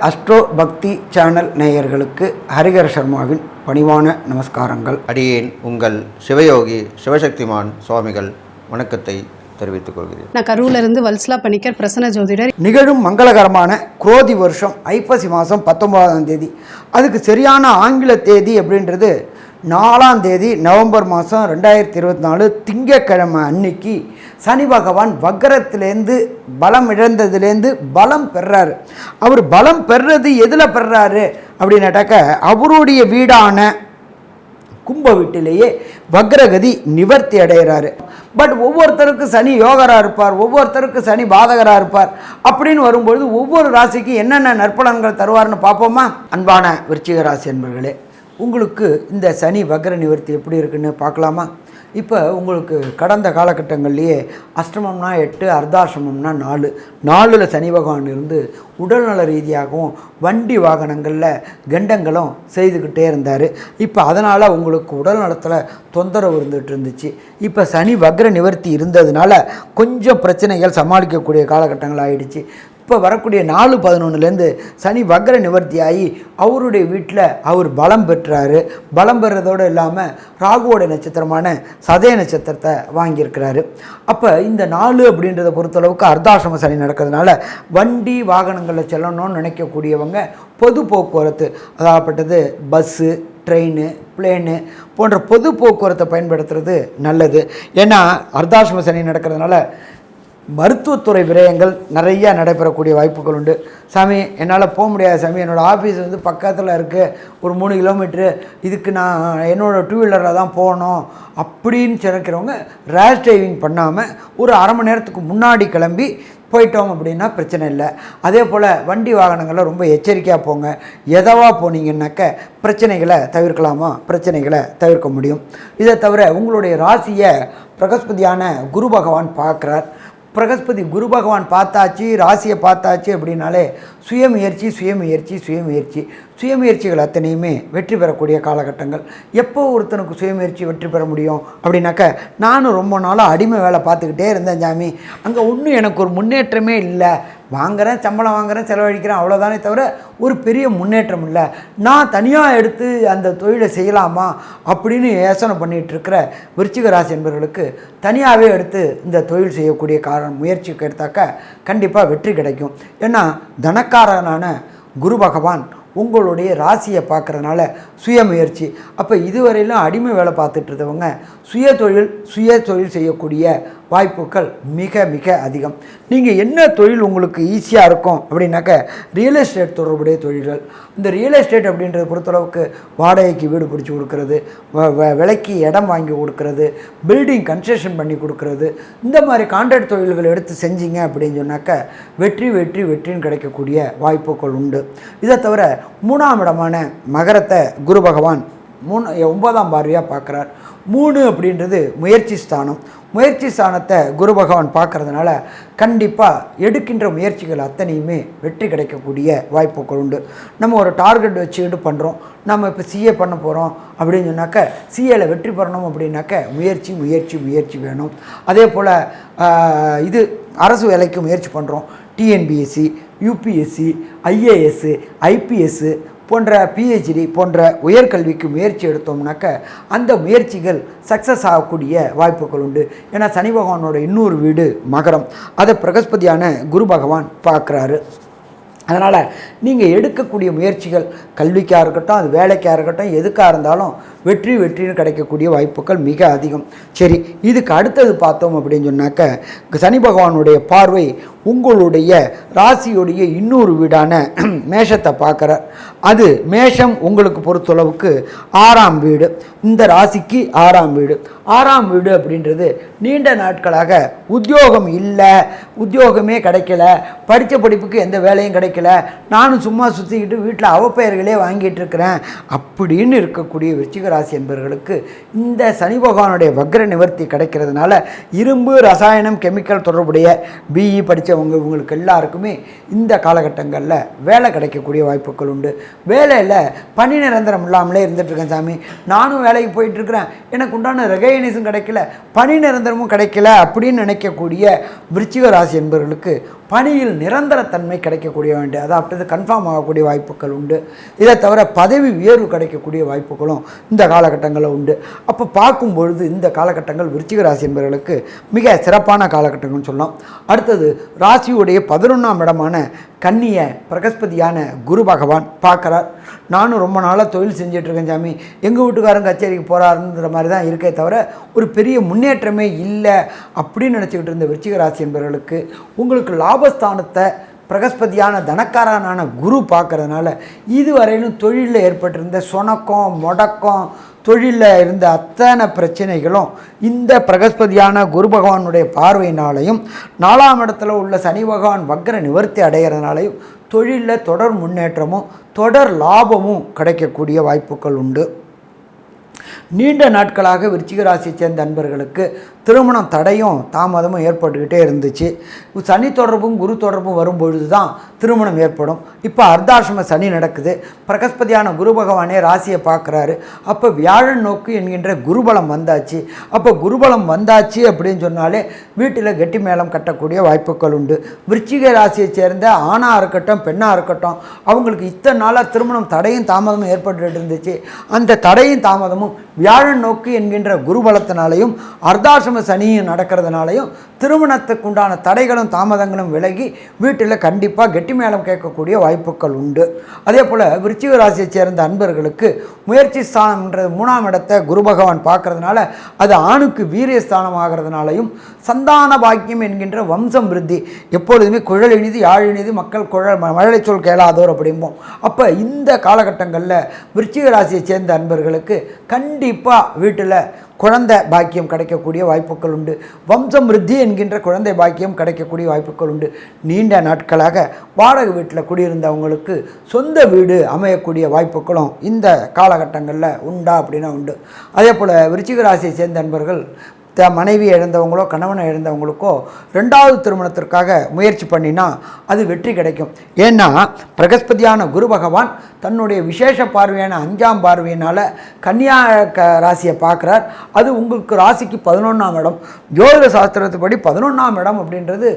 Astro பக்தி channel நேயர்களுக்கு ஹரிஹர சர்மாவின் பணிவான நமஸ்காரங்கள். அடியேன் உங்கள் சிவயோகி சிவசக்திமான் சுவாமிகள் வணக்கத்தை தெரிவித்துக் கொள்கிறேன். நான் கரூரிலிருந்து வல்சலா பணிக்கர் பிரசன்ன ஜோதிடர். நிகழும் மங்களகரமான குரோதி வருஷம் ஐப்பசி மாதம் 19ஆம் தேதி, அதுக்கு சரியான ஆங்கில தேதி அப்படின்றது 4ஆம் தேதி நவம்பர் மாதம் 2024 திங்கட்கிழமை அன்னைக்கு சனி பகவான் வக்கரத்திலேருந்து பலம் இழந்ததுலேருந்து பலம் பெறாரு. அவர் பலம் பெறது எதில் பெறாரு அப்படின்னாட்டாக்க அவருடைய வீடான கும்ப வீட்டிலேயே வக்ரகதி நிவர்த்தி அடைகிறாரு. பட் ஒவ்வொருத்தருக்கு சனி யோகராக இருப்பார், ஒவ்வொருத்தருக்கு சனி பாதகராக இருப்பார். அப்படின்னு வரும்பொழுது ஒவ்வொரு ராசிக்கு என்னென்ன நற்பலன்கள் தருவார்னு பார்ப்போமா? அன்பான விருச்சிக ராசி என்பர்களே, உங்களுக்கு இந்த சனி வக்ர நிவர்த்தி எப்படி இருக்குன்னு பார்க்கலாமா? இப்போ உங்களுக்கு கடந்த காலகட்டங்கள்லேயே அஷ்டமம்னா 8, அர்த்தாஷ்டமம்னா 4 சனி பகவான் இருந்து உடல்நல ரீதியாகவும் வண்டி வாகனங்களில் கண்டங்களும் செய்துக்கிட்டே இருந்தார். இப்போ அதனால் உங்களுக்கு உடல் நலத்தில் தொந்தரவு இருந்துகிட்டு. இப்போ சனி வக்ர நிவர்த்தி இருந்ததுனால கொஞ்சம் பிரச்சனைகள் சமாளிக்கக்கூடிய காலகட்டங்கள் ஆகிடுச்சு. இப்போ வரக்கூடிய 4/11 சனி வக்ர நிவர்த்தி ஆகி அவருடைய வீட்டில் அவர் பலம் பெற்றார். பலம் பெறதோடு இல்லாமல் ராகுவோட நட்சத்திரமான சதய நட்சத்திரத்தை வாங்கியிருக்கிறாரு. அப்போ இந்த 4 அப்படின்றத பொறுத்தளவுக்கு அர்த்தாசிரம சனி நடக்கிறதுனால வண்டி வாகனங்களில் செல்லணும்னு நினைக்கக்கூடியவங்க பொது போக்குவரத்து, அதாகப்பட்டது பஸ்ஸு, ட்ரெயின், பிளேனு போன்ற பொது போக்குவரத்தை பயன்படுத்துறது நல்லது. ஏன்னா அர்த்தாசிரம சனி நடக்கிறதுனால மருத்துவத்துறை விரயங்கள் நிறையா நடைபெறக்கூடிய வாய்ப்புகள் உண்டு. சாமி என்னால் போக முடியாது சாமி, என்னோடய ஆஃபீஸ் பக்கத்தில் இருக்குது, ஒரு 3 கிலோமீட்ரு, இதுக்கு நான் என்னோடய 2 வீலரில் தான் போகணும் அப்படின்னு நினைக்கிறவங்க ரேஷ் டிரைவிங் பண்ணாமல் ஒரு அரை மணி நேரத்துக்கு முன்னாடி கிளம்பி போயிட்டோம் அப்படின்னா பிரச்சனை இல்லை. அதே போல் வண்டி வாகனங்களில் ரொம்ப எச்சரிக்கையாக போங்க. எதவாக போனீங்கன்னாக்க பிரச்சனைகளை தவிர்க்கலாமா? பிரச்சனைகளை தவிர்க்க முடியும். இதை தவிர உங்களுடைய ராசியை பிரகஸ்பதியான குரு பகவான் பார்க்குறார். பிரகஸ்பதி குரு பகவான் பார்த்தாச்சு, ராசியை பார்த்தாச்சு அப்படின்னாலே சுயமுயற்சிகள் அத்தனையுமே வெற்றி பெறக்கூடிய காலகட்டங்கள். எப்போ ஒருத்தனுக்கு சுயமுயற்சி வெற்றி பெற முடியும் அப்படின்னாக்க, நானும் ரொம்ப நாளாக அடிமை வேலை பார்த்துக்கிட்டே இருந்தேன் சாமி, அங்கே ஒன்றும் எனக்கு ஒரு முன்னேற்றமே இல்லை, வாங்குகிறேன், சம்பளம் வாங்குகிறேன், செலவழிக்கிறேன், அவ்வளோதானே தவிர ஒரு பெரிய முன்னேற்றம் இல்லை, நான் தனியாக எடுத்து அந்த தொழிலை செய்யலாமா அப்படின்னு யோசனை பண்ணிகிட்டு இருக்கிற விருச்சிக ராசி என்பவர்களுக்கு தனியாகவே எடுத்து இந்த தொழில் செய்யக்கூடிய முயற்சிக்கு எடுத்தாக்க கண்டிப்பாக வெற்றி கிடைக்கும். ஏன்னா தனக்காரனான குரு பகவான் உங்களுடைய ராசியை பார்க்குறதுனால சுயமுயற்சி. அப்போ இதுவரையிலும் அடிமை வேலை பார்த்துட்டு இருந்தவங்க சுய தொழில் செய்யக்கூடிய வாய்ப்புகள் மிக மிக அதிகம். நீங்கள் என்ன தொழில் உங்களுக்கு ஈஸியாக இருக்கும் அப்படின்னாக்க ரியல் எஸ்டேட் தொடர்புடைய தொழில்கள். இந்த ரியல் எஸ்டேட் அப்படின்றத பொறுத்தளவுக்கு வாடகைக்கு வீடு பிடிச்சி கொடுக்கறது, விலைக்கு இடம் வாங்கி கொடுக்கறது, பில்டிங் கன்ஸ்ட்ரக்ஷன் பண்ணி கொடுக்கறது, இந்த மாதிரி கான்ட்ராக்ட் தொழில்கள் எடுத்து செஞ்சீங்க அப்படின்னு சொன்னாக்க வெற்றின்னு கிடைக்கக்கூடிய வாய்ப்புகள் உண்டு. இதை தவிர 3ஆம் இடமான மகரத்தை குரு பகவான் 9ஆம் பார்வையாக பார்க்குறார். 3 அப்படின்றது முயற்சி ஸ்தானம். முயற்சி ஸ்தானத்தை குரு பகவான் பார்க்குறதுனால கண்டிப்பாக எடுக்கின்ற முயற்சிகள் அத்தனையுமே வெற்றி கிடைக்கக்கூடிய வாய்ப்புகள் உண்டு. நம்ம ஒரு டார்கெட் வச்சுக்கிட்டு பண்ணுறோம், நம்ம இப்போ சிஏ பண்ண போகிறோம் அப்படின்னு சொன்னாக்க சிஏல வெற்றி பெறணும் அப்படின்னாக்க முயற்சி வேணும். அதே போல் இது அரசு வேலைக்கு முயற்சி பண்ணுறோம், டிஎன்பிஎஸ்சி, யூபிஎஸ்சி, ஐஏஎஸ், ஐபிஎஸ் போன்ற பிஹெச்டி போன்ற உயர்கல்விக்கு முயற்சி எடுத்தோம்னாக்க அந்த முயற்சிகள் சக்ஸஸ் ஆகக்கூடிய வாய்ப்புகள் உண்டு. ஏன்னா சனி பகவானோட இன்னொரு வீடு மகரம், அதை பிரகஸ்பதியான குரு பகவான் பார்க்குறாரு. அதனால் நீங்கள் எடுக்கக்கூடிய முயற்சிகள் கல்விக்காக இருக்கட்டும், அது வேலைக்காக இருக்கட்டும், எதுக்காக இருந்தாலும் வெற்றின்னு கிடைக்கக்கூடிய வாய்ப்புகள் மிக அதிகம். சரி, இதுக்கு அடுத்தது பார்த்தோம் அப்படின்னு சொன்னாக்க சனி பகவானுடைய பார்வை உங்களுடைய ராசியுடைய இன்னொரு வீடான மேஷத்தை பார்க்குறார். அது மேஷம் உங்களுக்கு பொறுத்தளவுக்கு 6ஆம் வீடு. இந்த ராசிக்கு 6ஆம் வீடு. 6ஆம் வீடு அப்படின்றது நீண்ட நாட்களாக உத்தியோகம் இல்லை, உத்தியோகமே கிடைக்கல, படித்த படிப்புக்கு எந்த வேலையும் கிடைக்கல, நானும் சும்மா சுற்றிக்கிட்டு வீட்டில் அவப்பெயர்களே வாங்கிட்டு இருக்கிறேன் அப்படின்னு இருக்கக்கூடிய விருச்சிக ராசி என்பவர்களுக்கு இந்த சனி பகவானுடைய வக்ர நிவர்த்தி கிடைக்கிறதுனால இரும்பு, ரசாயனம், கெமிக்கல் தொடர்புடைய பிஇ படித்தவங்க இவங்களுக்கு எல்லாருக்குமே இந்த காலகட்டங்களில் வேலை கிடைக்கக்கூடிய வாய்ப்புகள் உண்டு. வேலையில் பணி நிரந்தரம் இல்லாமலே இருந்துகிட்ருக்கேன் சாமி, நானும் வேலைக்கு போயிட்டுருக்கிறேன், எனக்கு உண்டான ரெகக்னைஸும் கிடைக்கல, பணி நிரந்தரமும் கிடைக்கல அப்படின்னு நினைக்கக்கூடிய விருச்சிக ராசி என்பவர்களுக்கு பணியில் நிரந்தரத்தன்மை கிடைக்கக்கூடிய வேண்டிய அதாவது கன்ஃபார்ம் ஆகக்கூடிய வாய்ப்புகள் உண்டு. இதை தவிர பதவி உயர்வு கிடைக்கக்கூடிய வாய்ப்புகளும் இந்த காலகட்டங்களில் உண்டு. அப்போ பார்க்கும்பொழுது இந்த காலகட்டங்கள் விருச்சிக ராசி என்பவர்களுக்கு மிக சிறப்பான காலகட்டங்கள்னு சொல்லலாம். அடுத்தது ராசியுடைய 11ஆம் இடமான கன்னியை பிரகஸ்பதியான குரு பகவான் பார்க்குறார். நானும் ரொம்ப நாளாக தொழில் செஞ்சிட்ருக்கேன் சாமி, எங்கள் வீட்டுக்காரங்க கச்சேரிக்கு போகிறாருன்ற மாதிரி தான் இருக்கே தவிர ஒரு பெரிய முன்னேற்றமே இல்லை அப்படின்னு நினச்சிக்கிட்டு இருந்த விருச்சிக ராசி என்பவர்களுக்கு உங்களுக்கு லாபஸ்தானத்தை பிரகஸ்பதியான தனக்காரனான குரு பார்க்கறதுனால இதுவரையிலும் தொழிலில் ஏற்பட்டிருந்த சொணக்கம் முடக்கம் தொழிலில் இருந்த அத்தனை பிரச்சனைகளும் இந்த பிரகஸ்பதியான குரு பகவானுடைய பார்வையினாலையும் 4ஆம் இடத்துல உள்ள சனி பகவான் வக்ர நிவர்த்தி அடைகிறதுனாலையும் தொழிலில் தொடர் முன்னேற்றமும் தொடர் லாபமும் கிடைக்கக்கூடிய வாய்ப்புகள் உண்டு. நீண்ட நாட்களாக விருச்சிக ராசியை சேர்ந்த அன்பர்களுக்கு திருமணம் தடையும் தாமதமும் ஏற்பட்டுக்கிட்டே இருந்துச்சு. சனி தொடர்பும் குரு தொடர்பும் வரும்பொழுது தான் திருமணம் ஏற்படும். இப்போ அர்த்தாசிரம சனி நடக்குது. பிரகஸ்பதியான குரு பகவானே ராசியை பார்க்குறாரு. அப்போ வியாழன் நோக்கு என்கின்ற குருபலம் வந்தாச்சு. அப்போ குருபலம் வந்தாச்சு அப்படின்னு சொன்னாலே வீட்டில் கெட்டி மேளம் கட்டக்கூடிய வாய்ப்புகள் உண்டு. விருச்சிக ராசியை சேர்ந்த ஆணாக இருக்கட்டும் பெண்ணாக இருக்கட்டும் அவங்களுக்கு இத்தனை நாளாக திருமணம் தடையும் தாமதமும் ஏற்பட்டு இருந்துச்சு. அந்த தடையும் தாமதமும் வியாழன் நோக்கு என்கின்ற குருபலத்தினாலையும் அர்த்தாசிரம சனியும் நடக்கிறதுனாலையும் திருமணத்துக்கு உண்டான தடைகளும் தாமதங்களும் விலகி வீட்டில் கண்டிப்பாக கெட்டி மேளம் கேட்கக்கூடிய வாய்ப்புகள் உண்டு. அதே போல் விருச்சிக ராசியை சேர்ந்த அன்பர்களுக்கு முயற்சி ஸ்தானம்ன்றது 3ஆம் இடத்தை குரு பகவான் பார்க்கறதுனால அது ஆணுக்கு வீரிய ஸ்தானம் ஆகிறதுனாலையும் சந்தான பாக்கியம் என்கின்ற வம்சம் விருத்தி எப்பொழுதுமே குழல் இனிது யாழ் இனிது மக்கள் மழலை சொல் கேளாதோர் அப்படிம்போம். அப்போ இந்த காலகட்டங்களில் விருச்சிக ராசியை சேர்ந்த அன்பர்களுக்கு கண்டிப்பாக வீட்டில் குழந்தை பாக்கியம் கிடைக்கக்கூடிய வாய்ப்புகள் உண்டு. வம்சம் விருத்தி என்கின்ற குழந்தை பாக்கியம் கிடைக்கக்கூடிய வாய்ப்புகள் உண்டு. நீண்ட நாட்களாக வாடகை வீட்டில் குடியிருந்தவங்களுக்கு சொந்த வீடு அமையக்கூடிய வாய்ப்புகளும் இந்த காலகட்டங்களில் உண்டா அப்படின்னா உண்டு. அதே போல் விருச்சிக ராசியை சேர்ந்த நண்பர்கள் மனைவி இழந்தவங்களோ கணவனை இழந்தவங்களுக்கோ 2வது திருமணத்திற்காக முயற்சி பண்ணினா அது வெற்றி கிடைக்கும். ஏன்னா பிரகஸ்பதியான குரு பகவான் தன்னுடைய விசேஷ பார்வையான 5ஆம் பார்வையினால் கன்னியா ராசியை பார்க்குறார். அது உங்களுக்கு ராசிக்கு 11ஆம் இடம். ஜோதிட சாஸ்திரத்துப்படி 11ஆம் இடம் அப்படின்றது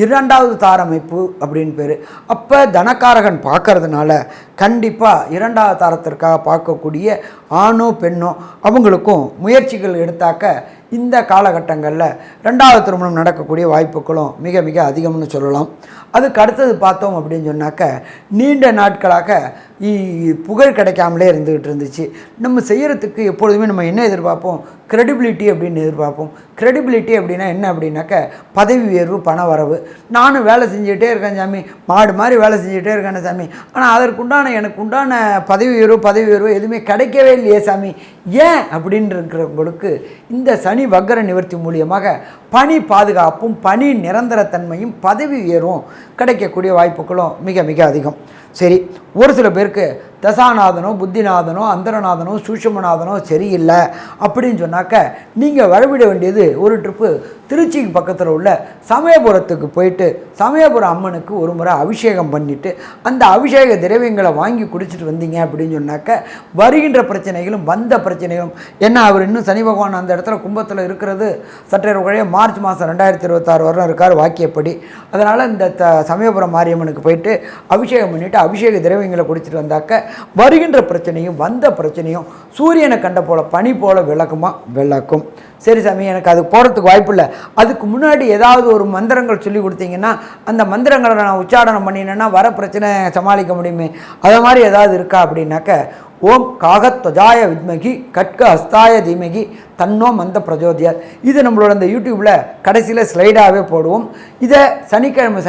2வது தாரமைப்பு அப்படின்னு பேர். அப்போ தனக்காரகன் பார்க்கறதுனால கண்டிப்பாக 2வது தாரத்திற்காக பார்க்கக்கூடிய ஆணோ பெண்ணோ அவங்களுக்கும் முயற்சிகள் எடுத்தாக்க இந்த காலகட்டங்களில் 2வது திருமணம் நடக்கக்கூடிய வாய்ப்புகளும் மிக மிக அதிகம்னு சொல்லலாம். அதுக்கு அடுத்தது பார்த்தோம் அப்படின்னு சொன்னாக்க நீண்ட நாட்களாக புகழ் கிடைக்காமலே இருந்துக்கிட்டு இருந்துச்சு. நம்ம செய்கிறதுக்கு எப்பொழுதுமே நம்ம என்ன எதிர்பார்ப்போம்? க்ரெடிபிலிட்டி அப்படின்னு எதிர்பார்ப்போம். க்ரெடிபிலிட்டி அப்படின்னா என்ன அப்படின்னாக்க பதவி உயர்வு பண வரவு. நானும் வேலை செஞ்சுக்கிட்டே இருக்கேன் சாமி, மாடு மாதிரி வேலை செஞ்சுக்கிட்டே இருக்கேன் சாமி, ஆனால் அதற்குண்டான எனக்கு உண்டான பதவி உயர்வு எதுவுமே கிடைக்கவே இல்லையே சாமி, ஏன் அப்படின்னு இருக்கிறவங்களுக்கு இந்த சனி வக்ர நிவர்த்தி மூலியமாக பணி பாதுகாப்பும் பணி நிரந்தரத்தன்மையும் பதவி உயர்வும் கிடைக்கக்கூடிய வாய்ப்புகளும் மிக மிக அதிகம். சரி, ஒரு சில பேருக்கு தசாநாதனோ புத்திநாதனோ அந்தரநாதனோ சூஷமநாதனோ சரியில்லை அப்படின்னு சொன்னாக்க நீங்கள் வழிவிட வேண்டியது ஒரு ட்ரிப்பு திருச்சிக்கு பக்கத்தில் உள்ள சமயபுரத்துக்கு போயிட்டு சமயபுரம் அம்மனுக்கு ஒரு முறை அபிஷேகம் பண்ணிவிட்டு அந்த அபிஷேக திரவியங்களை வாங்கி குடிச்சிட்டு வந்தீங்க அப்படின்னு சொன்னாக்க வருகின்ற பிரச்சனைகளும் வந்த பிரச்சனைகளும் என்ன, அவர் இன்னும் சனி பகவான் அந்த இடத்துல கும்பத்தில் இருக்கிறது சற்றே குறைய மார்ச் மாதம் 2026 வரலாம் இருக்கார் வாக்கியப்படி. அதனால் இந்த சமயபுரம் மாரியம்மனுக்கு போயிட்டு அபிஷேகம் பண்ணிவிட்டு அபிஷேக திரவியங்களை குடிச்சிட்டு வந்தாக்க வருகின்ற பிரச்சனையும் வந்த பிரச்சனையும் சூரியனை கண்ட போல பனி போல விளக்கும். சரி சாமி, எனக்கு அது போகிறதுக்கு வாய்ப்பு இல்லை, அதுக்கு முன்னாடி ஏதாவது ஒரு மந்திரங்கள் சொல்லி கொடுத்தீங்கன்னா அந்த மந்திரங்களை நான் உச்சாரணம் பண்ணினேன்னா வர பிரச்சனை சமாளிக்க முடியுமே, அதை மாதிரி ஏதாவது இருக்கா அப்படின்னாக்க ஓம் காகத்வஜாய வித்மகி கட்க ஹஸ்தாய தீமகி தன்னோ மந்த பிரஜோதியார். இது நம்மளோட இந்த யூடியூப்பில் கடைசியில் ஸ்லைடாகவே போடுவோம். இதை சனிக்கிழமை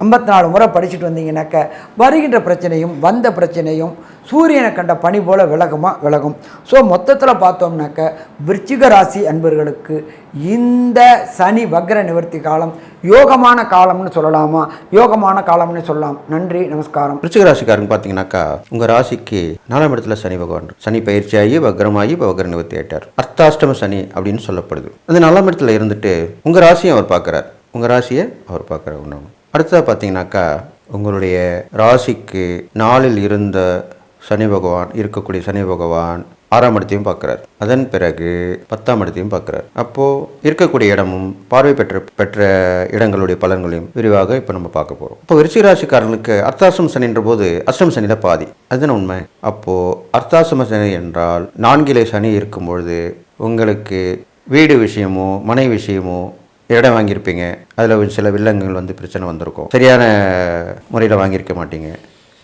54 முறை படிச்சுட்டு வந்தீங்கன்னாக்க வருகின்ற பிரச்சனையும் வந்த பிரச்சனையும் சூரியனை கண்ட பனி போல விலகும். ஸோ மொத்தத்தில் பார்த்தோம்னாக்க விருச்சிக ராசி அன்பர்களுக்கு இந்த சனி வக்ர நிவர்த்தி காலம் யோகமான காலம்னு சொல்லலாமா? யோகமான காலம்னு சொல்லலாம். நன்றி, நமஸ்காரம். விருச்சிக ராசிக்காரங்க பார்த்தீங்கன்னாக்கா உங்கள் ராசிக்கு 4ஆம் இடத்துல சனி பகவான் சனி பயிற்சியாகி வக்ரமாகி இப்போ வக்ர நிவர்த்தி ஆயிட்டார். அர்த்தாஷ்டம சனி அப்படின்னு சொல்லப்படுது. அந்த 4ஆம் இடத்துல இருந்துட்டு உங்கள் ராசியை அவர் பார்க்குறார். உங்கள் ராசியை அவர் பார்க்குறார். ஒன்று அடுத்ததாக பார்த்தீங்கன்னாக்கா உங்களுடைய ராசிக்கு 4இல் இருந்த இருக்கக்கூடிய சனி பகவான் 6ஆம் இடத்தையும் பார்க்குறார். அதன் பிறகு 10ஆம் இடத்தையும் பார்க்குறார். அப்போது இருக்கக்கூடிய இடமும் பார்வை பெற்ற இடங்களுடைய பலன்களையும் விரிவாக இப்போ நம்ம பார்க்க போகிறோம். இப்போ விருச்சிக ராசிக்காரர்களுக்கு அர்த்தாசிரம சனின்ற போது அஷ்டம சனியில் பாதி, அதுதானே உண்மை. அப்போது அர்த்தாசிரம சனி என்றால் 4 சனி இருக்கும் பொழுது உங்களுக்கு வீடு விஷயமோ மனை விஷயமோ இடம் வாங்கியிருப்பீங்க, அதில் சில வில்லங்கள் வந்து பிரச்சனை வந்திருக்கும், சரியான முறையில் வாங்கியிருக்க மாட்டீங்க.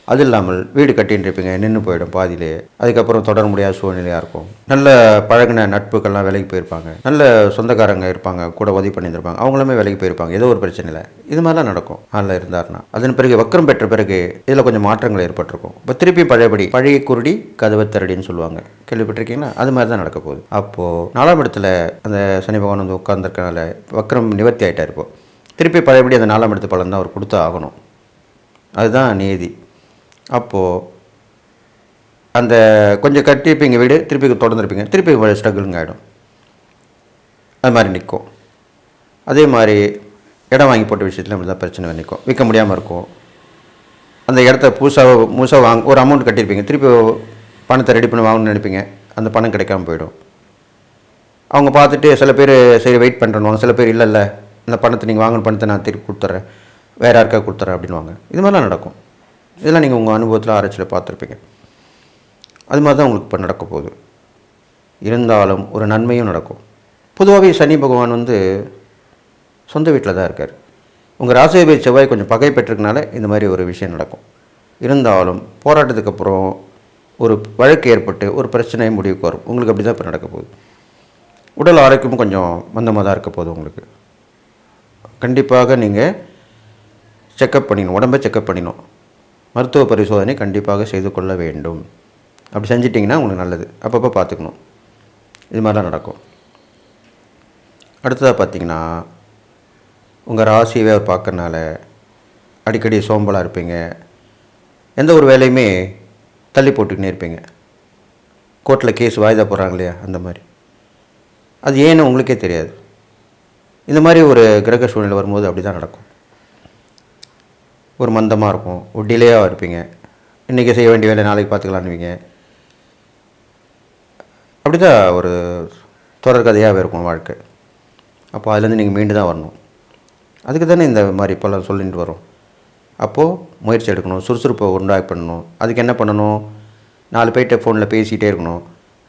அது இல்லாமல் வீடு கட்டின்னு இருப்பீங்க, நின்று போயிடும் பாதியிலே, அதுக்கப்புறம் தொடர முடியாத சூழ்நிலையாக இருக்கும். நல்ல பழகின நட்புக்கள்லாம் வேலைக்கு போயிருப்பாங்க, நல்ல சொந்தக்காரங்க இருப்பாங்க, கூட உதவி பண்ணியிருப்பாங்க, அவங்களுமே வேலைக்கு போயிருப்பாங்க, ஏதோ ஒரு பிரச்சனை இல்லை. இது மாதிரிலாம் நடக்கும் அதில் இருந்தார்னா. அதன் பிறகு வக்ரம் பெற்ற பிறகு இதில் கொஞ்சம் மாற்றங்கள் ஏற்பட்டிருக்கும். இப்போ திருப்பி பழையபடி பழைய குருடி கதவை திரடின்னு சொல்லுவாங்க, கேள்விப்பட்டிருக்கீங்களா? அது மாதிரி தான் நடக்க போகுது. அப்போது 4ஆம் இடத்துல அந்த சனி பகவான் வந்து உட்கார்ந்துருக்கனால வக்ரம் நிவர்த்தி ஆகிட்டார். இப்போ திருப்பி பழையபடி அந்த 4ஆம் இடத்து பலன் தான் அவர் கொடுத்து ஆகணும், அதுதான் நீதி. அப்போது அந்த கொஞ்சம் கட்டியிருப்பீங்க வீடு, திருப்பி தொடர்ந்துருப்பீங்க, திருப்பி ஸ்ட்ரகிளுங்க ஆகிடும், அது மாதிரி நிற்கும். அதே மாதிரி இடம் வாங்கி போட்ட விஷயத்தில் அப்படி தான் பிரச்சனை நிற்கும், விற்க முடியாமல் இருக்கும். அந்த இடத்த முழுசாக ஒரு அமௌண்ட் கட்டியிருப்பீங்க, திருப்பி பணத்தை ரெடி பண்ணி வாங்கணும்னு நினைப்பீங்க, அந்த பணம் கிடைக்காம போயிடும். அவங்க பார்த்துட்டு சில பேர் சரி வெயிட் பண்ணுறேன்னுவாங்க, சில பேர் இல்லை இந்த பணத்தை நீங்கள் வாங்கின பணத்தை நான் திருப்பி கொடுத்துட்றேன், வேறு யாருக்கா கொடுத்துட்றேன் அப்படின்வாங்க. இது மாதிரிலாம் நடக்கும். இதெல்லாம் நீங்கள் உங்கள் அனுபவத்தில் ஆராய்ச்சியில் பார்த்துருப்பீங்க. அது மாதிரி தான் உங்களுக்கு இப்போ நடக்க போகுது. இருந்தாலும் ஒரு நன்மையும் நடக்கும். பொதுவாகவே சனி பகவான் வந்து சொந்த வீட்டில் தான் இருக்கார். உங்கள் ராசியை செவ்வாய் கொஞ்சம் பகை பெற்றிருக்கனால இந்த மாதிரி ஒரு விஷயம் நடக்கும். இருந்தாலும் போராட்டத்துக்கு அப்புறம் ஒரு வழக்கு ஏற்பட்டு ஒரு பிரச்சனை முடிவுக்கு வரும். உங்களுக்கு அப்படி தான் இப்போ நடக்க போகுது. உடல் ஆரோக்கியமும் கொஞ்சம் மந்தமாக தான் இருக்க போகுது. உங்களுக்கு கண்டிப்பாக நீங்கள் செக்கப் பண்ணிடணும், உடம்பை செக்கப் பண்ணிடணும். மருத்துவ பரிசோதனை கண்டிப்பாக செய்து கொள்ள வேண்டும். அப்படி செஞ்சிட்டிங்கன்னா உங்களுக்கு நல்லது. அப்பப்போ பார்த்துக்கணும். இது மாதிரிலாம் நடக்கும். அடுத்ததாக பார்த்திங்கன்னா உங்கள் ராசியவே அவர் பார்க்கறனால அடிக்கடி சோம்பலாக இருப்பீங்க. எந்த ஒரு வேலையுமே தள்ளி போட்டுக்கினே இருப்பீங்க. கோர்ட்டில் கேஸ் வாய்தா போடுறாங்க இல்லையா, அந்த மாதிரி. அது ஏன்னு உங்களுக்கே தெரியாது. இந்த மாதிரி ஒரு கிரக சூழ்நிலை வரும்போது அப்படி தான் நடக்கும். ஒரு மந்தமாக இருக்கும், ஒரு டிலேயாக இருப்பீங்க. இன்றைக்கி செய்ய வேண்டிய வேலை நாளைக்கு பார்த்துக்கலான்னுவீங்க. அப்படி தான் ஒரு தொடர்கதையாகவே இருக்கும் வாழ்க்கை. அப்போ அதுலேருந்து நீங்கள் மீண்டு தான் வரணும். அதுக்கு தானே இந்த மாதிரி இப்போல்லாம் சொல்லிட்டு வரோம். அப்போது முயற்சி எடுக்கணும், சுறுசுறுப்பை உண்டாக்கி பண்ணணும். அதுக்கு என்ன பண்ணணும்? 4 பேர்கிட்ட ஃபோனில் பேசிகிட்டே இருக்கணும்,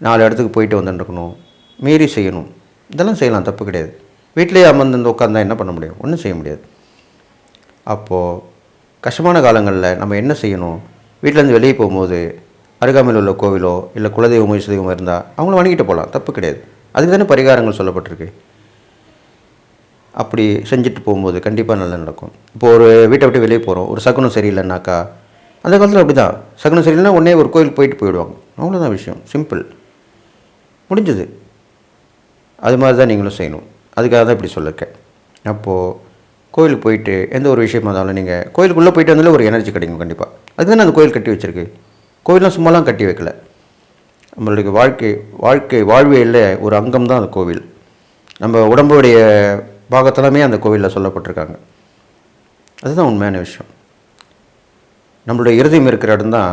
4 இடத்துக்கு போயிட்டு வந்துட்டுருக்கணும், மீறி செய்யணும். இதெல்லாம் செய்யலாம், தப்பு கிடையாது. வீட்டிலேயே அமர்ந்து உட்காந்தா என்ன பண்ண முடியும்? ஒன்றும் செய்ய முடியாது. அப்போது கஷ்டமான காலங்களில் நம்ம என்ன செய்யணும்? வீட்டிலேருந்து வெளியே போகும்போது அருகாமையில் உள்ள கோவிலோ இல்லை குலதெய்வ முயற்சி தெய்வம் இருந்தால் அவங்கள வணங்கிட்டு போகலாம், தப்பு கிடையாது. அதுக்கு தானே பரிகாரங்கள் சொல்லப்பட்டிருக்கு. அப்படி செஞ்சுட்டு போகும்போது கண்டிப்பாக நல்லா நடக்கும். இப்போ ஒரு வீட்டை விட்டு வெளியே போகிறோம், ஒரு சகுனம் சரியில்லைனாக்கா, அந்த காலத்தில் அப்படி தான், சகுனம் சரியில்லைன்னா உடனே ஒரு கோயிலுக்கு போயிட்டு போயிடுவாங்க. அவ்வளோதான் விஷயம், சிம்பிள், முடிஞ்சது. அது மாதிரி தான் நீங்களும் செய்யணும். அதுக்காக தான் இப்படி சொல்லியிருக்கேன். அப்போது கோயிலுக்கு போயிட்டு எந்த ஒரு விஷயமா இருந்தாலும் நீங்கள் கோயிலுக்குள்ளே போயிட்டு வந்தாலும் ஒரு எனர்ஜி கிடைக்கும் கண்டிப்பாக. அதுக்கு தானே அந்த கோயில் கட்டி வச்சுருக்கு. கோயிலெலாம் சும்மாலாம் கட்டி வைக்கல, நம்மளுடைய வாழ்வியலில் ஒரு அங்கம் தான் அந்த கோவில். நம்ம உடம்புடைய பாகத்தெல்லாமே அந்த கோவிலில் சொல்லப்பட்டிருக்காங்க. அதுதான் உண்மையான விஷயம். நம்மளுடைய இருதயம் இருக்கிற இடம் தான்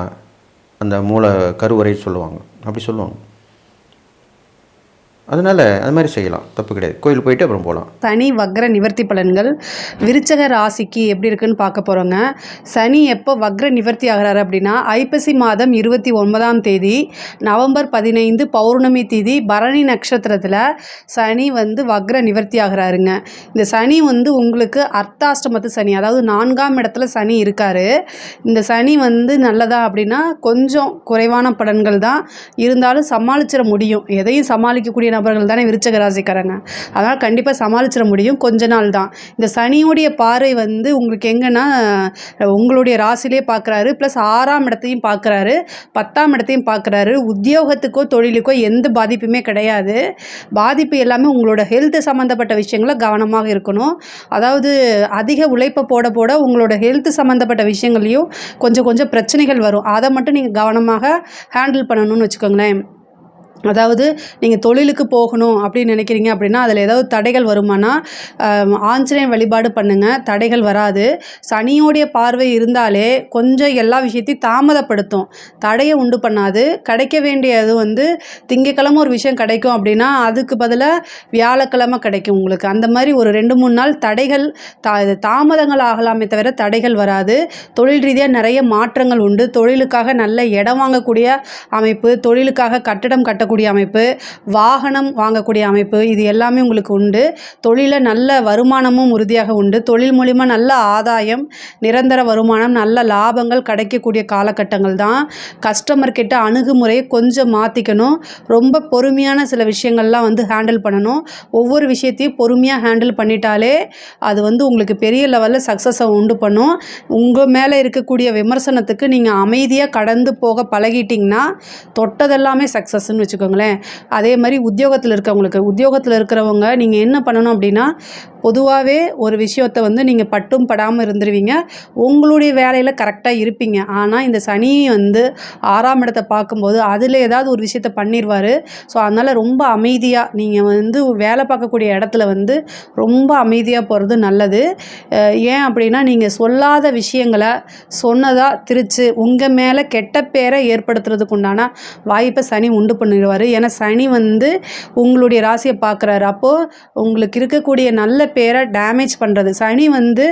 அந்த மூல கருவறை சொல்லுவாங்க, அப்படி சொல்லுவாங்க. அதனால் அது மாதிரி செய்யலாம், தப்பு கிடையாது. கோயில் போயிட்டு அப்புறம் போகலாம். சனி வக்ர நிவர்த்தி பலன்கள் விருச்சக ராசிக்கு எப்படி இருக்குன்னு பார்க்க போகிறோங்க. சனி எப்போ வக்ர நிவர்த்தி ஆகிறாரு அப்படின்னா ஐப்பசி மாதம் 29ஆம் தேதி, நவம்பர் 15 பௌர்ணமி தேதி, பரணி நட்சத்திரத்தில் சனி வந்து வக்ர நிவர்த்தி ஆகிறாருங்க. இந்த சனி வந்து உங்களுக்கு அர்த்தாஷ்டமத்து சனி, அதாவது 4ஆம் இடத்துல சனி இருக்கார். இந்த சனி வந்து நல்லதா அப்படின்னா கொஞ்சம் குறைவான பலன்கள் தான் இருந்தாலும் சமாளிச்சிட முடியும். எதையும் சமாளிக்கக்கூடிய நபர்கள் தானே விருச்சக ராசிக்காரங்க. அதனால் கண்டிப்பாக சமாளிச்சிட முடியும், கொஞ்ச நாள் தான். இந்த சனியுடைய பார்வை வந்து உங்களுக்கு எங்கன்னா உங்களுடைய ராசிலே பார்க்குறாரு, ப்ளஸ் 6ஆம் இடத்தையும் பார்க்குறாரு, 10ஆம் இடத்தையும் பார்க்குறாரு. உத்தியோகத்துக்கோ தொழிலுக்கோ எந்த பாதிப்புமே கிடையாது. பாதிப்பு எல்லாமே உங்களோட ஹெல்த் சம்மந்தப்பட்ட விஷயங்கள கவனமாக இருக்கணும். அதாவது அதிக உழைப்பை போட போட உங்களோட ஹெல்த் சம்மந்தப்பட்ட விஷயங்கள்லையும் கொஞ்சம் கொஞ்சம் பிரச்சனைகள் வரும். அதை மட்டும் நீங்கள் கவனமாக ஹேண்டில் பண்ணணும்னு வச்சுக்கோங்களேன். அதாவது நீங்கள் தொழிலுக்கு போகணும் அப்படின்னு நினைக்கிறீங்க அப்படின்னா அதில் ஏதாவது தடைகள் வருமானா ஆஞ்சநேயர் வழிபாடு பண்ணுங்கள், தடைகள் வராது. சனியோடைய பார்வை இருந்தாலே கொஞ்சம் எல்லா விஷயத்தையும் தாமதப்படுத்தும், தடையை உண்டு பண்ணாது. கிடைக்க வேண்டியது வந்து திங்கக்கிழமை ஒரு விஷயம் கிடைக்கும் அப்படின்னா அதுக்கு பதிலாக வியாழக்கிழமை கிடைக்கும் உங்களுக்கு. அந்த மாதிரி ஒரு 2-3 நாள் தடைகள் தாமதங்கள் ஆகலாமே தவிர தடைகள் வராது. தொழில் ரீதியாக நிறைய மாற்றங்கள் உண்டு. தொழிலுக்காக நல்ல இடம் வாங்கக்கூடிய அமைப்பு, தொழிலுக்காக கட்டடம் கட்டக்கூடிய அமைப்பு, வாகனம் வாங்கக்கூடிய அமைப்பு, இது எல்லாமே உங்களுக்கு உண்டு. தொழிலில் நல்ல வருமானமும் உறுதியாக உண்டு. தொழில் மூலிமா நல்ல ஆதாயம், நிரந்தர வருமானம், நல்ல லாபங்கள் கிடைக்கக்கூடிய காலகட்டங்கள் தான். கஸ்டமர் கிட்ட அணுகுமுறையை கொஞ்சம் மாற்றிக்கணும். ரொம்ப பொறுமையான சில விஷயங்கள்லாம் வந்து ஹேண்டில் பண்ணணும். ஒவ்வொரு விஷயத்தையும் பொறுமையாக ஹேண்டில் பண்ணிட்டாலே அது வந்து உங்களுக்கு பெரிய லெவலில் சக்ஸஸை உண்டு பண்ணும். உங்கள் மேலே இருக்கக்கூடிய விமர்சனத்துக்கு நீங்கள் அமைதியாக கடந்து போக பழகிட்டிங்கன்னா தொட்டதெல்லாமே சக்ஸஸ்ன்னு வச்சுக்கோங்களேன். அதே மாதிரி உத்தியோகத்தில் இருக்கிறவங்க நீங்கள் என்ன பண்ணணும் அப்படின்னா, பொதுவாகவே ஒரு விஷயத்தை வந்து நீங்கள் பட்டும் படாமல் இருந்துருவீங்க, உங்களுடைய வேலையில் கரெக்டாக இருப்பீங்க. ஆனால் இந்த சனி வந்து 6ஆம் இடத்தை பார்க்கும்போது அதில் ஏதாவது ஒரு விஷயத்தை பண்ணிடுவார். ஸோ அதனால் ரொம்ப அமைதியாக நீங்கள் வந்து வேலை பார்க்கக்கூடிய இடத்துல வந்து ரொம்ப அமைதியாக போகிறது நல்லது. ஏன் அப்படின்னா, நீங்கள் சொல்லாத விஷயங்களை சொன்னதாக திரிச்சு உங்கள் மேலே கெட்ட பேரை ஏற்படுத்துறதுக்கு உண்டான வாய்ப்பை சனி உண்டு பண்ணிடுவார். ஏன்னா சனி வந்து உங்களுடைய ராசியை பார்க்குறாரு. அப்போது உங்களுக்கு இருக்கக்கூடிய நல்ல பேரை டேமேஜ் பண்ணுறது. சனி வந்து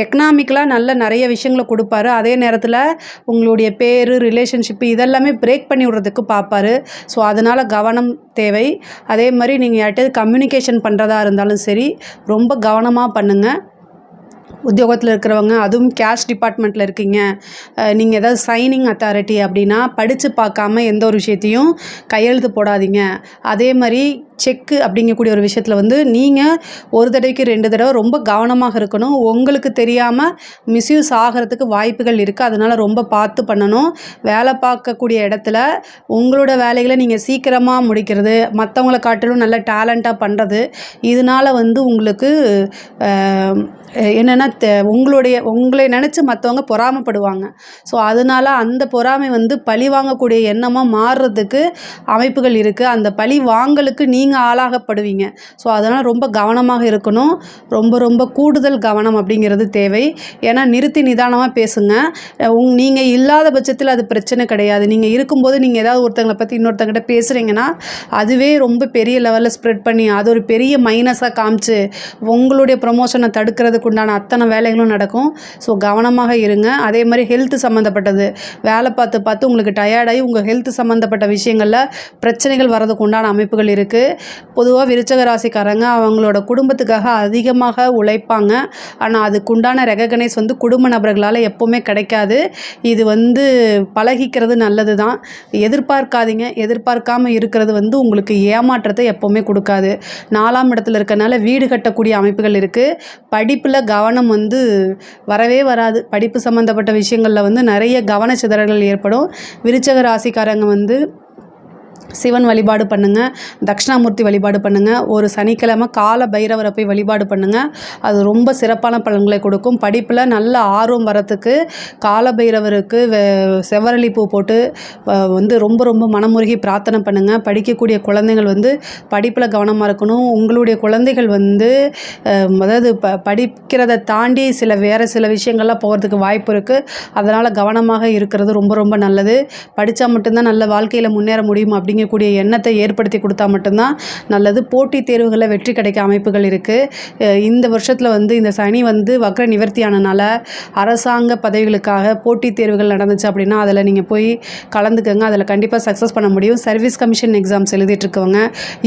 எக்கனாமிக்கலாக நிறைய விஷயங்களை கொடுப்பாரு. அதே நேரத்தில் உங்களுடைய பேர், ரிலேஷன்ஷிப்பு இதெல்லாமே பிரேக் பண்ணி விடுறதுக்கு பார்ப்பாரு. ஸோ அதனால் கவனம் தேவை. அதே மாதிரி நீங்கள் யார்கிட்டயாவது கம்யூனிகேஷன் பண்ணுறதா இருந்தாலும் சரி, ரொம்ப கவனமாக பண்ணுங்கள். உத்தியோகத்தில் இருக்கிறவங்க, அதுவும் கேஷ் டிபார்ட்மெண்ட்டில் இருக்கீங்க, நீங்கள் ஏதாவது சைனிங் அத்தாரிட்டி அப்படின்னா படித்து பார்க்காம எந்த ஒரு விஷயத்தையும் கையெழுத்து போடாதீங்க. அதே மாதிரி செக்கு அப்படிங்கக்கூடிய ஒரு விஷயத்தில் வந்து நீங்கள் ஒரு தடவைக்கு 2 தடவை ரொம்ப கவனமாக இருக்கணும். உங்களுக்கு தெரியாமல் மிஸ்யூஸ் ஆகிறதுக்கு வாய்ப்புகள் இருக்குது. அதனால் ரொம்ப பார்த்து பண்ணணும். வேலை பார்க்கக்கூடிய இடத்துல உங்களோட வேலைகளை நீங்கள் சீக்கிரமாக முடிக்கிறது, மற்றவங்களை காட்டிலும் நல்ல டேலண்ட்டாக பண்ணுறது, இதனால் வந்து உங்களுக்கு என்னென்னா உங்களை நினச்சி மற்றவங்க பொறாமைப்படுவாங்க. ஸோ அதனால் அந்த பொறாமை வந்து பழி வாங்கக்கூடிய எண்ணமாக மாறுறதுக்கு அமைப்புகள் இருக்குது. அந்த பழி வாங்கலுக்கு நீங்கள் ஆளாகப்படுவீங்க. ஸோ அதனால் ரொம்ப கவனமாக இருக்கணும். ரொம்ப கூடுதல் கவனம் அப்படிங்கிறது தேவை. ஏன்னா நிறுத்தி நிதானமாக பேசுங்க. நீங்கள் இல்லாத பட்சத்தில் அது பிரச்சனை கிடையாது. நீங்கள் இருக்கும்போது நீங்கள் ஏதாவது ஒருத்தங்களை பற்றி இன்னொருத்தங்கிட்ட பேசுகிறீங்கன்னா அதுவே ரொம்ப பெரிய லெவலில் ஸ்ப்ரெட் பண்ணி அது ஒரு பெரிய மைனஸாக காமிச்சு உங்களுடைய ப்ரொமோஷனை தடுக்கிறதுக்கு உண்டான அத்தனை வேலைகளும் நடக்கும். ஸோ கவனமாக இருங்க. அதே மாதிரி ஹெல்த் சம்மந்தப்பட்டது, வேலை பார்த்து உங்களுக்கு டயர்டாகி உங்கள் ஹெல்த் சம்மந்தப்பட்ட விஷயங்களில் பிரச்சனைகள் வர்றதுக்கு உண்டான அமைப்புகள் இருக்குது. பொதுவாக விருச்சக ராசிக்காரங்க அவங்களோட குடும்பத்துக்காக அதிகமாக உழைப்பாங்க. ஆனால் அதுக்குண்டான ரெகக்னைஸ் வந்து குடும்ப நபர்களால் எப்போவுமே கிடைக்காது. இது வந்து பழகிக்கிறது நல்லது தான். எதிர்பார்க்காதீங்க. எதிர்பார்க்காமல் இருக்கிறது வந்து உங்களுக்கு ஏமாற்றத்தை எப்போவுமே கொடுக்காது. 4ஆம் இடத்துல இருக்கனால வீடு கட்டக்கூடிய அமைப்புகள் இருக்குது. படிப்பில் கவனம் வந்து வரவே வராது. படிப்பு சம்மந்தப்பட்ட விஷயங்களில் வந்து நிறைய கவனச்சிதறல்கள் ஏற்படும். விருச்சக ராசிக்காரங்க வந்து சிவன் வழிபாடு பண்ணுங்கள், தட்சிணாமூர்த்தி வழிபாடு பண்ணுங்கள், ஒரு சனிக்கிழமை கால பைரவரை போய் வழிபாடு பண்ணுங்கள். அது ரொம்ப சிறப்பான பலன்களை கொடுக்கும். படிப்பில் நல்ல ஆர்வம் வரத்துக்கு கால பைரவருக்கு செவ்வரளி பூ போட்டு வந்து ரொம்ப மனமுருகி பிரார்த்தனை பண்ணுங்கள். படிக்கக்கூடிய குழந்தைகள் வந்து படிப்பில் கவனமாக இருக்கணும். உங்களுடைய குழந்தைகள் வந்து அதாவது படிக்கிறத தாண்டி வேறு சில விஷயங்கள்லாம் போகிறதுக்கு வாய்ப்பு இருக்குது. அதனால் கவனமாக இருக்கிறது ரொம்ப நல்லது. படித்தா மட்டும்தான் நல்ல வாழ்க்கையில் முன்னேற முடியும் அப்படிங்கக்கூடிய எண்ணத்தை ஏற்படுத்தி கொடுத்தா மட்டும்தான் நல்லது. போட்டித் தேர்வுகளில் வெற்றி கிடைக்க அமைப்புகள் இருக்குது. இந்த வருஷத்தில் வந்து இந்த சனி வந்து வக்ர நிவர்த்தியானனால அரசாங்க பதவிகளுக்காக போட்டித் தேர்வுகள் நடந்துச்சு அப்படின்னா அதில் நீங்கள் போய் கலந்துக்கங்க. அதில் கண்டிப்பாக சக்ஸஸ் பண்ண முடியும். சர்வீஸ் கமிஷன் எக்ஸாம்ஸ் எழுதிட்டுருக்கவங்க,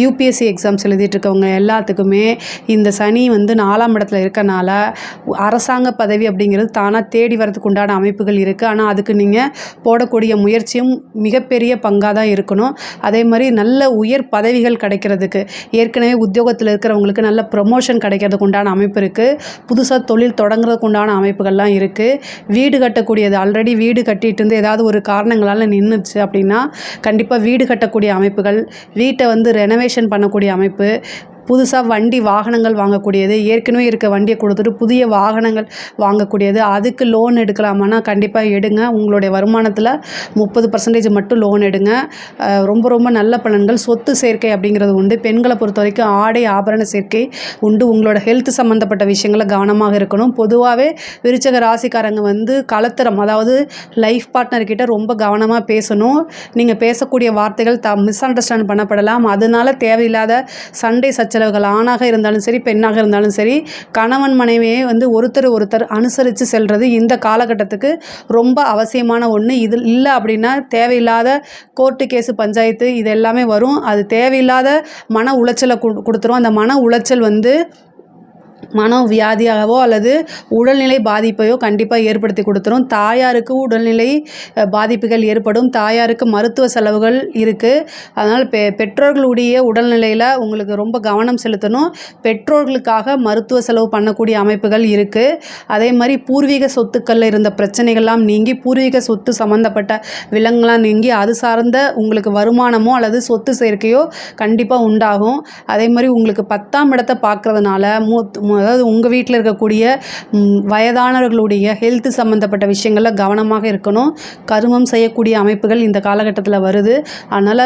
யூபிஎஸ்சி எக்ஸாம்ஸ் எழுதிட்டுருக்கவங்க எல்லாத்துக்குமே இந்த சனி வந்து 4ஆம் இடத்துல இருக்கனால அரசாங்க பதவி அப்படிங்கிறது தானாக தேடி வரதுக்கு உண்டான அமைப்புகள் இருக்குது. ஆனால் அதுக்கு நீங்கள் போடக்கூடிய முயற்சியும் மிகப்பெரிய பங்காக தான் இருக்கணும். அதே மாதிரி நல்ல உயர் பதவிகள் கிடைக்கிறதுக்கு, ஏற்கனவே உத்தியோகத்தில் இருக்கிறவங்களுக்கு நல்ல ப்ரொமோஷன் கிடைக்கிறதுக்கு உண்டான அமைப்பு இருக்குது. புதுசாக தொழில் தொடங்குறதுக்கு உண்டான அமைப்புகள்லாம் இருக்குது. வீடு கட்டக்கூடியது, ஆல்ரெடி வீடு கட்டிட்டு இருந்து ஏதாவது ஒரு காரணங்களால் நின்றுச்சு அப்படின்னா கண்டிப்பாக வீடு கட்டக்கூடிய அமைப்புகள், வீட்டை வந்து ரெனோவேஷன் பண்ணக்கூடிய அமைப்பு, புதுசாக வண்டி வாகனங்கள் வாங்கக்கூடியது, ஏற்கனவே இருக்க வண்டியை கொடுத்துட்டு புதிய வாகனங்கள் வாங்கக்கூடியது, அதுக்கு லோன் எடுக்கலாமான்னா கண்டிப்பாக எடுங்க. உங்களுடைய வருமானத்தில் 30% மட்டும் லோன் எடுங்க. ரொம்ப ரொம்ப நல்ல பலன்கள். சொத்து சேர்க்கை அப்படிங்கிறது உண்டு. பெண்களை பொறுத்த வரைக்கும் ஆடை ஆபரண சேர்க்கை உண்டு. உங்களோட ஹெல்த் சம்மந்தப்பட்ட விஷயங்களை கவனமாக இருக்கணும். பொதுவாகவே விருச்சக ராசிக்காரங்க வந்து கலத்திரம், அதாவது லைஃப் பார்ட்னர்கிட்ட ரொம்ப கவனமாக பேசணும். நீங்கள் பேசக்கூடிய வார்த்தைகள் மிஸ் அண்டர்ஸ்டாண்ட் பண்ணப்படலாம். அதனால தேவையில்லாத சண்டை சச்சரவுகள், ஆணாக இருந்தாலும் சரி பெண்ணாக இருந்தாலும் சரி, கணவன் மனைவியை வந்து ஒருத்தர் அனுசரித்து செல்வது இந்த காலகட்டத்துக்கு ரொம்ப அவசியமான ஒன்று. இது இல்லை அப்படின்னா தேவையில்லாத கோர்ட்டு கேஸு பஞ்சாயத்து இது எல்லாமே வரும். அது தேவையில்லாத மன உளைச்சலை கொடுத்துரும். அந்த மன உளைச்சல் வந்து மனோவியாதியாகவோ அல்லது உடல்நிலை பாதிப்பையோ கண்டிப்பாக ஏற்படுத்தி கொடுத்துரும். தாயாருக்கு உடல்நிலை பாதிப்புகள் ஏற்படும். தாயாருக்கு மருத்துவ செலவுகள் இருக்குது. அதனால் பெற்றோர்களுடைய உடல்நிலையில் உங்களுக்கு ரொம்ப கவனம் செலுத்தணும். பெற்றோர்களுக்காக மருத்துவ செலவு பண்ணக்கூடிய அமைப்புகள் இருக்குது. அதே மாதிரி பூர்வீக சொத்துக்களில் இருந்த பிரச்சனைகள்லாம் நீங்கி, பூர்வீக சொத்து சம்மந்தப்பட்ட விலங்குலாம் நீங்கி, அது சார்ந்த உங்களுக்கு வருமானமோ அல்லது சொத்து சேர்க்கையோ கண்டிப்பாக உண்டாகும். அதே மாதிரி உங்களுக்கு 10ஆம் இடத்தை பார்க்குறதுனால அதாவது உங்கள் வீட்டில் இருக்கக்கூடிய வயதானவர்களுடைய ஹெல்த் சம்மந்தப்பட்ட விஷயங்களில் கவனமாக இருக்கணும். கருமம் செய்யக்கூடிய அமைப்புகள் இந்த காலகட்டத்தில் வருது. அதனால்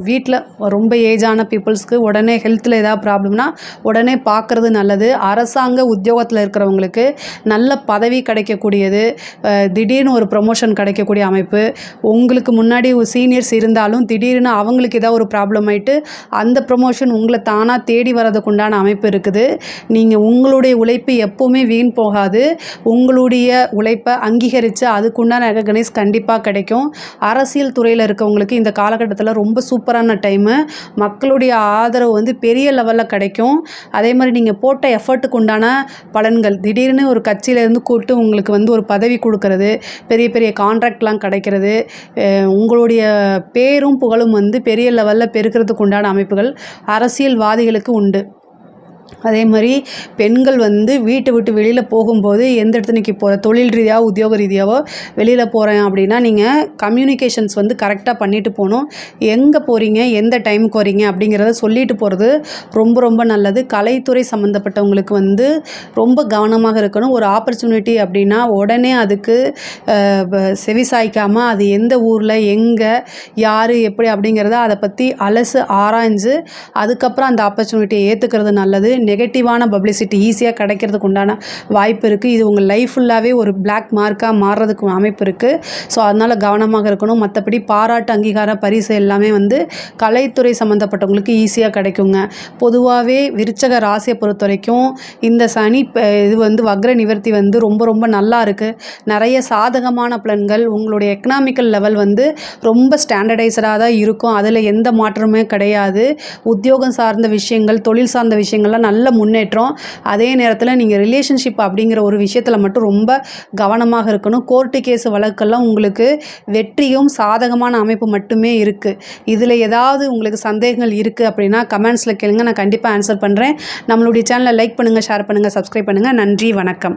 வீட்டில் ரொம்ப ஏஜான பீப்புள்ஸ்க்கு உடனே ஹெல்த்தில் ஏதாவது ப்ராப்ளம்னா உடனே பார்க்குறது நல்லது. அரசாங்க உத்தியோகத்தில் இருக்கிறவங்களுக்கு நல்ல பதவி கிடைக்கக்கூடியது, திடீர்னு ஒரு ப்ரொமோஷன் கிடைக்கக்கூடிய அமைப்பு. உங்களுக்கு முன்னாடி ஒரு சீனியர்ஸ் இருந்தாலும் திடீர்னு அவங்களுக்கு ஏதாவது ஒரு ப்ராப்ளம் ஆகிட்டு அந்த ப்ரொமோஷன் உங்களை தானாக தேடி வர்றதுக்கு உண்டான அமைப்பு இருக்குது. நீங்கள் உங்களுடைய உழைப்பு எப்போவுமே வீண் போகாது. உங்களுடைய உழைப்பை அங்கீகரித்து அதுக்குண்டான ரெகக்னைஸ் கண்டிப்பாக கிடைக்கும். அரசியல் துறையில் இருக்கவங்களுக்கு இந்த காலகட்டத்தில் ரொம்ப சூப்பரான டைமு. மக்களுடைய ஆதரவு வந்து பெரிய லெவலில் கிடைக்கும். அதே மாதிரி நீங்கள் போட்ட எஃபர்ட்டுக்கு உண்டான பலன்கள், திடீர்னு ஒரு கட்சியிலேருந்து கூப்பிட்டு உங்களுக்கு வந்து ஒரு பதவி கொடுக்கறது, பெரிய பெரிய கான்ட்ராக்ட்லாம் கிடைக்கிறது, உங்களுடைய பேரும் புகழும் வந்து பெரிய லெவலில் பெருக்கிறதுக்கு உண்டான அமைப்புகள் அரசியல்வாதிகளுக்கு உண்டு. அதே மாதிரி பெண்கள் வந்து வீட்டை விட்டு வெளியில் போகும்போது எந்த இடத்துக்கு போகிற, தொழில் ரீதியாக உத்தியோக ரீதியாவோ வெளியில் போகிறேன் அப்படின்னா நீங்கள் கம்யூனிகேஷன்ஸ் வந்து கரெக்டாக பண்ணிட்டு போகணும். எங்கே போகிறீங்க, எந்த டைமுக்கு வரீங்க அப்படிங்கிறத சொல்லிட்டு போகிறது ரொம்ப ரொம்ப நல்லது. கலைத்துறை சம்மந்தப்பட்டவங்களுக்கு வந்து ரொம்ப கவனமாக இருக்கணும். ஒரு ஆப்பர்ச்சுனிட்டி அப்படின்னா உடனே அதுக்கு செவிசாய்க்காமல் அது எந்த ஊரில் எங்கே யார் எப்படி அப்படிங்கிறத அதை பற்றி அலசு ஆராய்ஞ்சு அதுக்கப்புறம் அந்த ஆப்பர்ச்சுனிட்டியை ஏற்றுக்கிறது நல்லது. நெகட்டிவான பப்ளிசிட்டி ஈஸியாக கிடைக்கிறதுக்கு உண்டான வாய்ப்பு இருக்குது. இது உங்கள் லைஃப் ஃபுல்லாகவே ஒரு பிளாக் மார்க்காக மாறுறதுக்கு அமைப்பு இருக்குது. ஸோ அதனால் கவனமாக இருக்கணும். மற்றபடி பாராட்டு, அங்கீகார, பரிசு எல்லாமே வந்து கலைத்துறை சம்மந்தப்பட்டவங்களுக்கு ஈஸியாக கிடைக்குங்க. பொதுவாகவே விருச்சக ராசியை பொறுத்த வரைக்கும் இந்த சனி இது வந்து வக்ர நிவர்த்தி வந்து ரொம்ப ரொம்ப நல்லா இருக்குது. நிறைய சாதகமான பலன்கள். உங்களுடைய எக்கனாமிக்கல் லெவல் வந்து ரொம்ப ஸ்டாண்டர்டைஸ்டாக தான் இருக்கும். அதில் எந்த மாற்றமே கிடையாது. உத்தியோகம் சார்ந்த விஷயங்கள், தொழில் சார்ந்த விஷயங்கள்லாம் நல்ல முன்னேற்றம். அதே நேரத்தில் நீங்கள் ரிலேஷன்ஷிப் அப்படிங்கிற ஒரு விஷயத்தில் மட்டும் ரொம்ப கவனமாக இருக்கணும். கோர்ட்டு கேஸ் வழக்கெல்லாம் உங்களுக்கு வெற்றியும் சாதகமான அமைப்பு மட்டுமே இருக்குது. இதில் ஏதாவது உங்களுக்கு சந்தேகங்கள் இருக்குது அப்படின்னா கமெண்ட்ஸில் கேளுங்க, நான் கண்டிப்பாக ஆன்சர் பண்ணுறேன். நம்மளுடைய சேனலை லைக் பண்ணுங்கள், ஷேர் பண்ணுங்கள், சப்ஸ்கிரைப் பண்ணுங்கள். நன்றி, வணக்கம்.